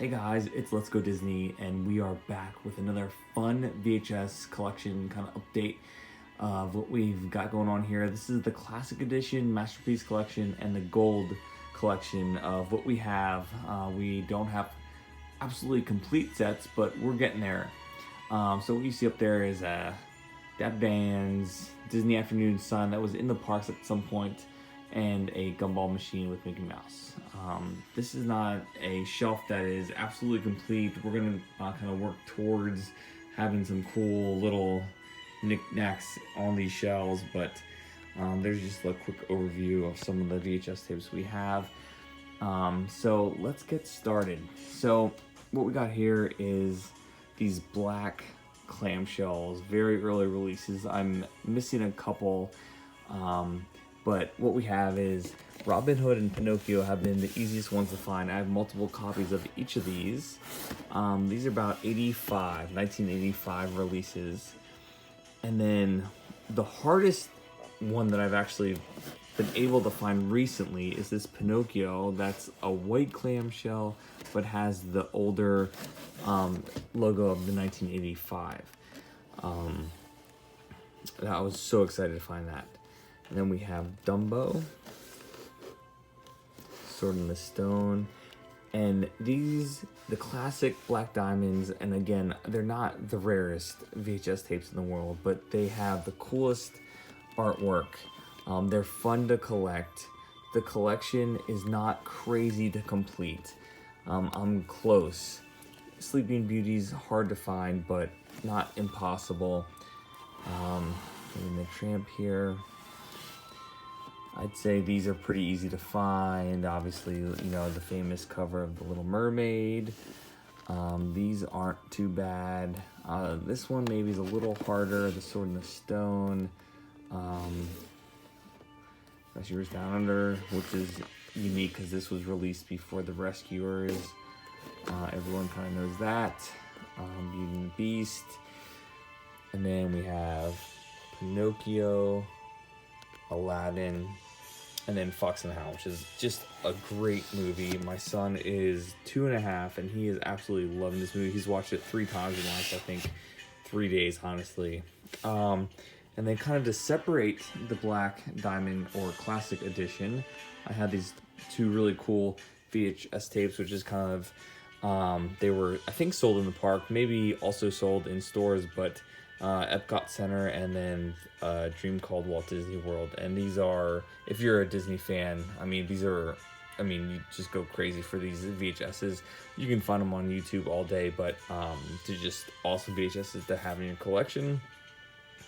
Hey guys, it's Let's Go Disney, and we are back with another fun VHS collection kind of update of what we've got going on here. This is the Classic Edition, Masterpiece Collection, and the Gold Collection of what we have. We don't have absolutely complete sets, but we're getting there. So what you see up there is Dad Vans, Disney Afternoon Sun that was in the parks at some point, and a gumball machine with Mickey Mouse. This is not a shelf that is absolutely complete. We're going to kind of work towards having some cool little knickknacks on these shelves, but there's just a quick overview of some of the VHS tapes we have. So let's get started. So what we got here is these black clamshells, very early releases. I'm missing a couple, but what we have is Robin Hood and Pinocchio have been the easiest ones to find. I have multiple copies of each of these. These are about 1985 releases. And then the hardest one that I've actually been able to find recently is this Pinocchio that's a white clamshell but has the older logo of the 1985. I was so excited to find that. And then we have Dumbo, Sword in the Stone, and these, the classic black diamonds, and again, they're not the rarest VHS tapes in the world, but they have the coolest artwork. They're fun to collect. The collection is not crazy to complete. I'm close. Sleeping Beauty's hard to find, but not impossible. And the Tramp here. I'd say these are pretty easy to find. Obviously, you know, the famous cover of The Little Mermaid. These aren't too bad. This one maybe is a little harder. The Sword in the Stone. Rescuers Down Under, which is unique because this was released before The Rescuers. Everyone kind of knows that. Beauty and the Beast. And then we have Pinocchio, Aladdin, and then Fox and the Hound, which is just a great movie. My son is 2.5, and he is absolutely loving this movie. He's watched it 3 times in the last, I think, 3 days, honestly. And then kind of to separate the Black Diamond or Classic Edition, I had these 2 really cool VHS tapes, which is kind of, they were, I think, sold in the park, maybe also sold in stores, but Epcot Center, and then Dream Called Walt Disney World. And these are, if you're a Disney fan, I mean, these are, I mean, you just go crazy for these VHSs. You can find them on YouTube all day, but they're just awesome VHSs to have in your collection.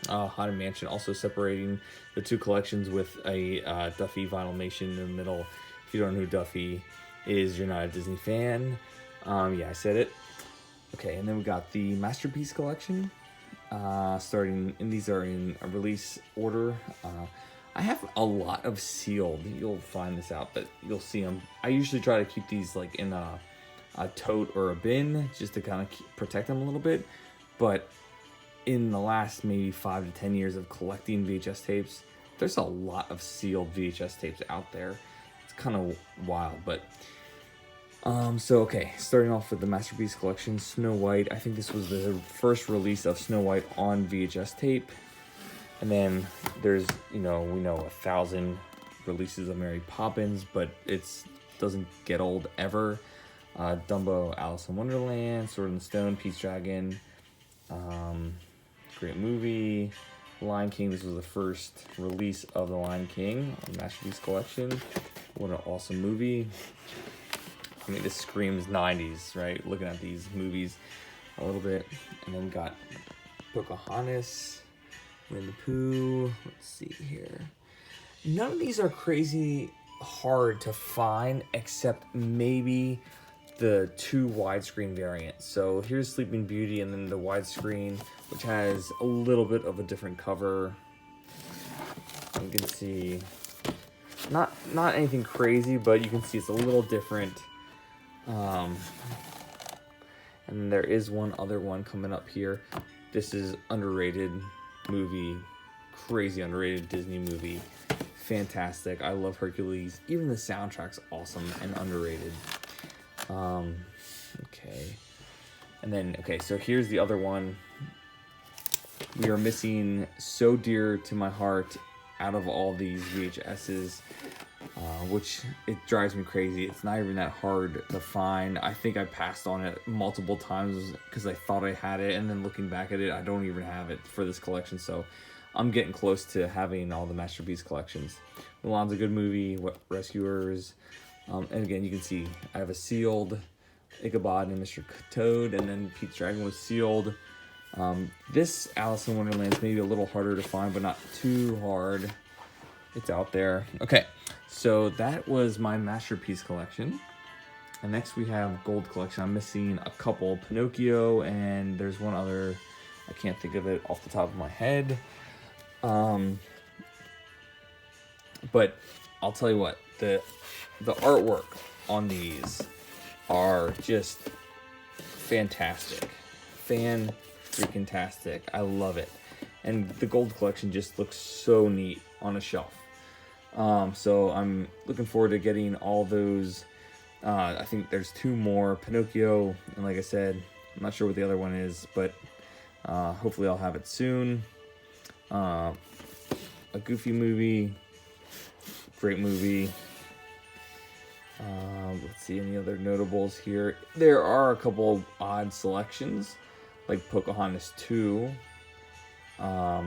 Haunted Mansion also separating the 2 collections with a Duffy Vinylmation in the middle. If you don't know who Duffy is, you're not a Disney fan. Yeah, I said it. Okay, and then we got the Masterpiece Collection. Starting, and these are in a release order. I have a lot of sealed. You'll find this out, but you'll see them. I usually try to keep these like in a tote or a bin just to kind of protect them a little bit. But in the last maybe 5 to 10 years of collecting VHS tapes, there's a lot of sealed VHS tapes out there. It's kind of wild, but so okay, starting off with the Masterpiece Collection, Snow White. I think this was the first release of Snow White on VHS tape. And then there's, you know, we know 1,000 releases of Mary Poppins, but it doesn't get old ever. Dumbo, Alice in Wonderland, Sword in the Stone, Pete's Dragon. Great movie. Lion King, this was the first release of The Lion King on Masterpiece Collection. What an awesome movie. I mean, this screams 90s, right? Looking at these movies a little bit. And then we got Pocahontas, Winnie the Pooh. Let's see here. None of these are crazy hard to find, except maybe the 2 widescreen variants. So here's Sleeping Beauty, and then the widescreen, which has a little bit of a different cover. You can see, not anything crazy, but you can see it's a little different. And there is one other one coming up here. This is underrated movie, crazy underrated Disney movie. Fantastic. I love Hercules. Even the soundtrack's awesome and underrated. Okay. And then, okay, so here's the other one. We are missing so dear to my heart out of all these VHSs, which it drives me crazy. It's not even that hard to find. I think I passed on it multiple times because I thought I had it, and then looking back at it, I don't even have it for this collection. So I'm getting close to having all the Masterpiece collections. Mulan's a good movie. Rescuers. And again, you can see I have a sealed Ichabod and Mr. Toad, and then Pete's Dragon was sealed. This Alice in Wonderland is maybe a little harder to find, but not too hard. It's out there. Okay, so that was my Masterpiece collection. And next we have Gold collection. I'm missing a couple. Pinocchio, and there's one other. I can't think of it off the top of my head. But I'll tell you what, the artwork on these are just fantastic. Fan-freaking-tastic. I love it. And the Gold collection just looks so neat on a shelf. So I'm looking forward to getting all those. I think there's 2 more. Pinocchio, and like I said, I'm not sure what the other one is, but hopefully I'll have it soon. A Goofy movie. Great movie. Let's see any other notables here. There are a couple odd selections, like Pocahontas 2. I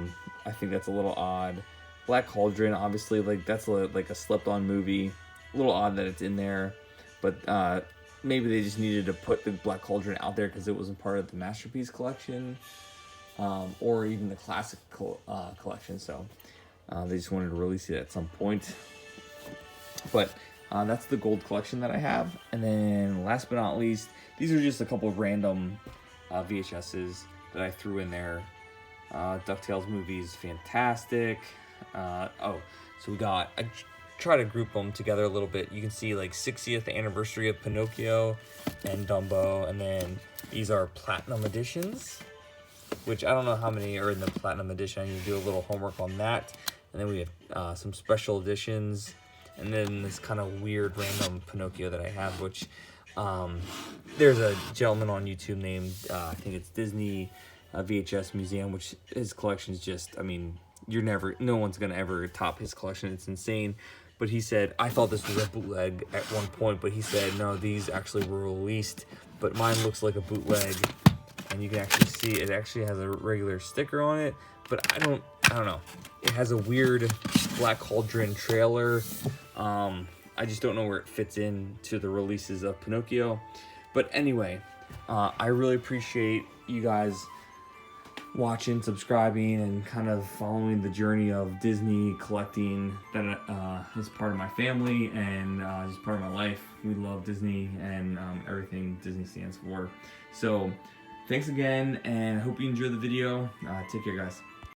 think that's a little odd. Black Cauldron, obviously, like that's like a slept-on movie. A little odd that it's in there, but maybe they just needed to put the Black Cauldron out there because it wasn't part of the Masterpiece collection, or even the classic collection. So they just wanted to release it at some point. But that's the Gold collection that I have. And then last but not least, these are just a couple of random VHSs that I threw in there. DuckTales movies, fantastic. So we got, I try to group them together a little bit. You can see like 60th anniversary of Pinocchio and Dumbo. And then these are platinum editions, which I don't know how many are in the platinum edition. I need to do a little homework on that. And then we have some special editions. And then this kind of weird random Pinocchio that I have, which there's a gentleman on YouTube named, I think it's Disney VHS Museum, which his collection is just, I mean, no one's going to ever top his collection. It's insane. But he said, I thought this was a bootleg at one point, but he said, no, these actually were released. But mine looks like a bootleg. And you can actually see it actually has a regular sticker on it. But I don't know. It has a weird Black Cauldron trailer. I just don't know where it fits in to the releases of Pinocchio. But anyway, I really appreciate you guys watching, subscribing, and kind of following the journey of Disney collecting that is part of my family and just part of my life. We love Disney and everything Disney stands for. So thanks again, and I hope you enjoyed the video. Take care, guys.